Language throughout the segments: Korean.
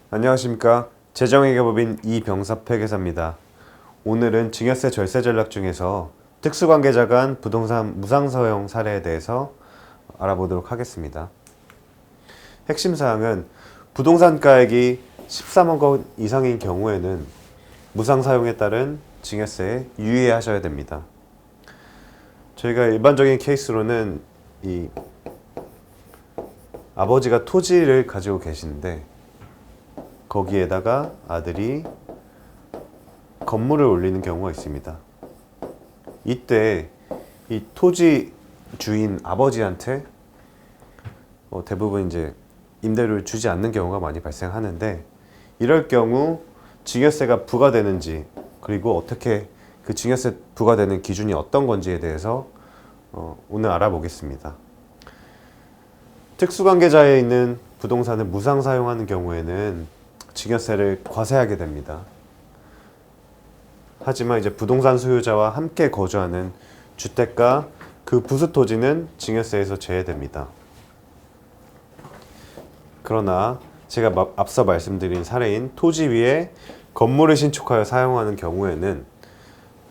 안녕하십니까. 재정회계법인 이병섭회계사입니다. 오늘은 증여세 절세 전략 중에서 특수관계자 간 부동산 무상사용 사례에 대해서 알아보도록 하겠습니다. 핵심 사항은 부동산 가액이 13억 원 이상인 경우에는 무상사용에 따른 증여세에 유의하셔야 됩니다. 저희가 일반적인 케이스로는 이 아버지가 토지를 가지고 계시는데 거기에다가 아들이 건물을 올리는 경우가 있습니다. 이때 이 토지 주인 아버지한테 대부분 이제 임대료를 주지 않는 경우가 많이 발생하는데, 이럴 경우 증여세가 부과되는지, 그리고 어떻게 그 증여세 부과되는 기준이 어떤 건지에 대해서 오늘 알아보겠습니다. 특수관계자에 있는 부동산을 무상 사용하는 경우에는 증여세를 과세하게 됩니다. 하지만 이제 부동산 소유자와 함께 거주하는 주택가 그 부수 토지는 증여세에서 제외됩니다. 그러나 제가 앞서 말씀드린 사례인 토지 위에 건물을 신축하여 사용하는 경우에는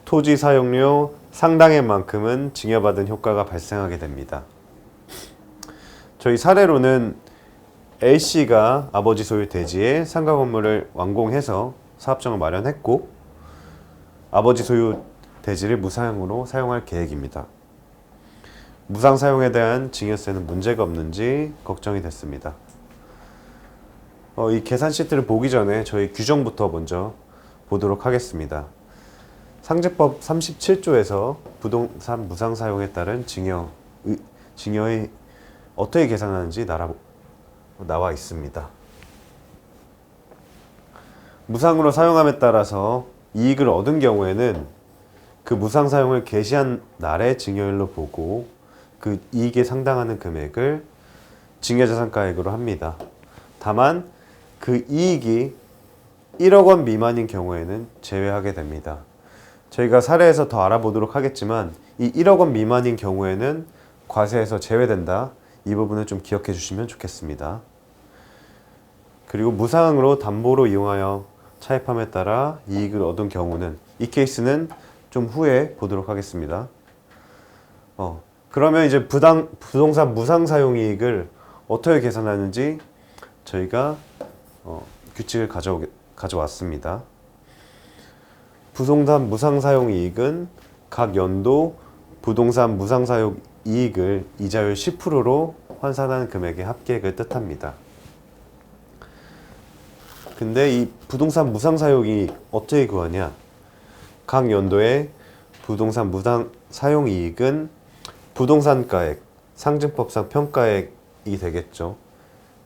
토지 사용료 상당의 만큼은 증여받은 효과가 발생하게 됩니다. 저희 사례로는 A씨가 아버지 소유 대지에 상가 건물을 완공해서 사업장을 마련했고 아버지 소유 대지를 무상으로 사용할 계획입니다. 무상 사용에 대한 증여세는 문제가 없는지 걱정이 됐습니다. 이 계산 시트를 보기 전에 저희 규정부터 먼저 보도록 하겠습니다. 상제법 37조에서 부동산 무상 사용에 따른 증여의 어떻게 계산하는지 나와 있습니다. 무상으로 사용함에 따라서 이익을 얻은 경우에는 그 무상 사용을 개시한 날의 증여일로 보고 그 이익에 상당하는 금액을 증여자산가액으로 합니다. 다만 그 이익이 1억 원 미만인 경우에는 제외하게 됩니다. 저희가 사례에서 더 알아보도록 하겠지만 이 1억 원 미만인 경우에는 과세에서 제외된다. 이 부분을 좀 기억해 주시면 좋겠습니다. 그리고 무상으로 담보로 이용하여 차입함에 따라 이익을 얻은 경우는, 이 케이스는 좀 후에 보도록 하겠습니다. 그러면 이제 부동산 무상 사용 이익을 어떻게 계산하는지 저희가 규칙을 가져왔습니다. 부동산 무상 사용 이익은 각 연도 부동산 무상 사용 이익을 이자율 10%로 환산한 금액의 합계액을 뜻합니다. 근데 이 부동산 무상 사용 이익 어떻게 구하냐? 각 연도의 부동산 무상 사용 이익은 부동산가액, 상증법상 평가액이 되겠죠.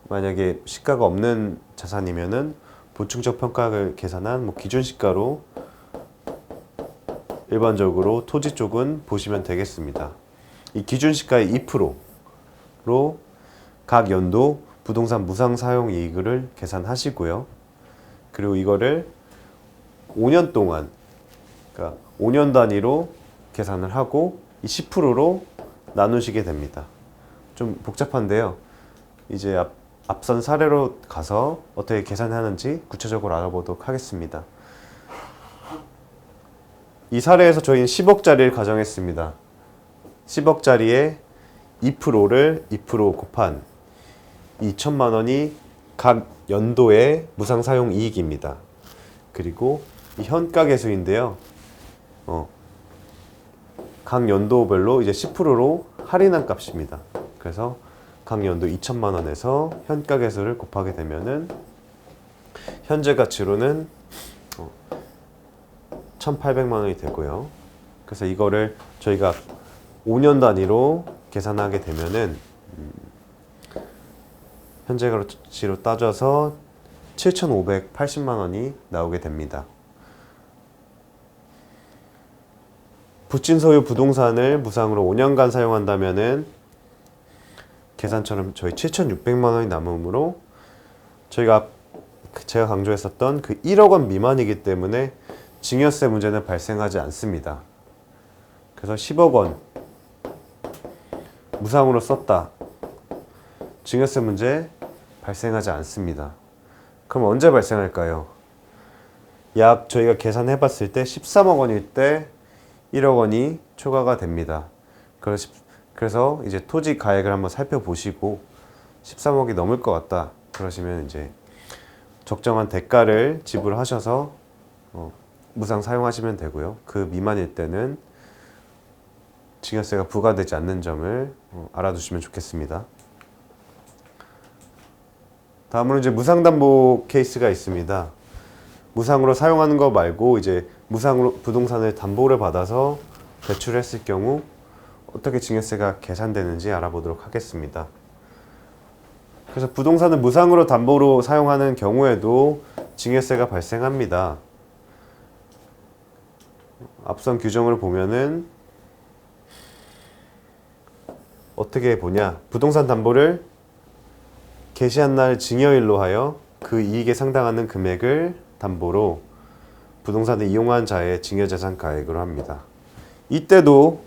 만약에 시가가 없는 자산이면은 보충적 평가액을 계산한 기준 시가로 일반적으로 토지 쪽은 보시면 되겠습니다. 이 기준 시가의 2%로 각 연도 부동산 무상 사용 이익을 계산하시고요. 그리고 이거를 5년 동안, 그러니까 5년 단위로 계산을 하고 이 10%로 나누시게 됩니다. 좀 복잡한데요. 이제 앞선 사례로 가서 어떻게 계산하는지 구체적으로 알아보도록 하겠습니다. 이 사례에서 저희는 10억짜리를 가정했습니다. 10억짜리에 2%를 2% 곱한 2천만 원이 각 연도의 무상 사용 이익입니다. 그리고 이 현가계수인데요. 각 연도별로 이제 10%로 할인한 값입니다. 그래서 각 연도 2천만 원에서 현가계수를 곱하게 되면은 현재 가치로는 1,800만 원이 되고요. 그래서 이거를 저희가 5년 단위로 계산하게 되면은 현재 가치로 따져서 7,580만 원이 나오게 됩니다. 부친 소유 부동산을 무상으로 5년간 사용한다면은 계산처럼 저희 7,600만 원이 남으므로 제가 강조했었던 그 1억 원 미만이기 때문에 증여세 문제는 발생하지 않습니다. 그래서 10억 원 무상으로 썼다. 증여세 문제 발생하지 않습니다. 그럼 언제 발생할까요? 약 저희가 계산해 봤을 때 13억 원일 때 1억 원이 초과가 됩니다. 그래서 이제 토지 가액을 한번 살펴보시고 13억이 넘을 것 같다. 그러시면 이제 적정한 대가를 지불하셔서 무상 사용하시면 되고요. 그 미만일 때는 증여세가 부과되지 않는 점을 알아두시면 좋겠습니다. 다음으로 이제 무상담보 케이스가 있습니다. 무상으로 사용하는 거 말고 이제 무상으로 부동산을 담보를 받아서 대출했을 경우 어떻게 증여세가 계산되는지 알아보도록 하겠습니다. 그래서 부동산을 무상으로 담보로 사용하는 경우에도 증여세가 발생합니다. 앞선 규정을 보면은 어떻게 보냐? 부동산 담보를 개시한 날 증여일로 하여 그 이익에 상당하는 금액을 담보로 부동산을 이용한 자의 증여재산 가액으로 합니다. 이때도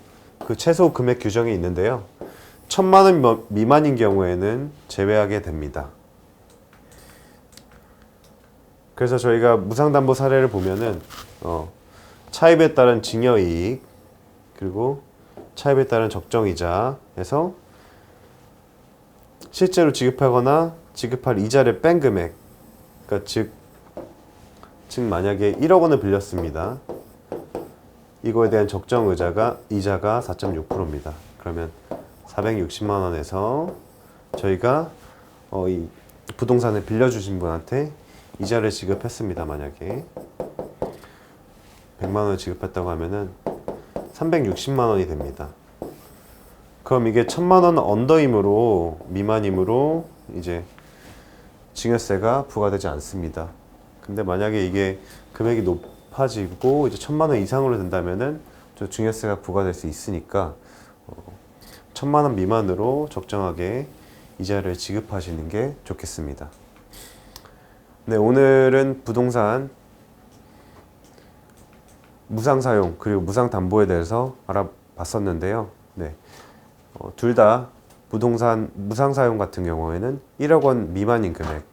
그 최소 금액 규정이 있는데요. 1,000만 원 미만인 경우에는 제외하게 됩니다. 그래서 저희가 무상담보 사례를 보면은 차입에 따른 증여이익 그리고 차입에 따른 적정이자에서 실제로 지급하거나 지급할 이자를 뺀 금액, 그러니까 즉 만약에 1억 원을 빌렸습니다. 이거에 대한 적정 이자가 4.6%입니다. 그러면 460만 원에서 저희가 이 부동산을 빌려주신 분한테 이자를 지급했습니다. 만약에 100만 원을 지급했다고 하면은 360만 원이 됩니다. 그럼 이게 1,000만 원 언더이므로 미만이므로 이제 증여세가 부과되지 않습니다. 근데 만약에 이게 금액이 높아지고 이제 1,000만 원 이상으로 된다면은 저 증여세가 부과될 수 있으니까 1,000만 원 미만으로 적정하게 이자를 지급하시는 게 좋겠습니다. 네, 오늘은 부동산 무상 사용 그리고 무상 담보에 대해서 알아봤었는데요. 네, 둘 다 부동산 무상 사용 같은 경우에는 1억 원 미만인 금액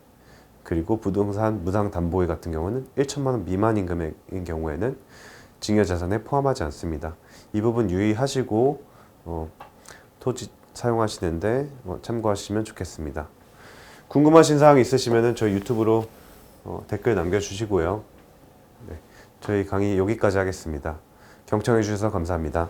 그리고 부동산 무상 담보 같은 경우는 1,000만 원 미만인 금액인 경우에는 증여자산에 포함하지 않습니다. 이 부분 유의하시고 토지 사용하시는데 참고하시면 좋겠습니다. 궁금하신 사항 있으시면 저희 유튜브로 댓글 남겨주시고요. 네, 저희 강의 여기까지 하겠습니다. 경청해 주셔서 감사합니다.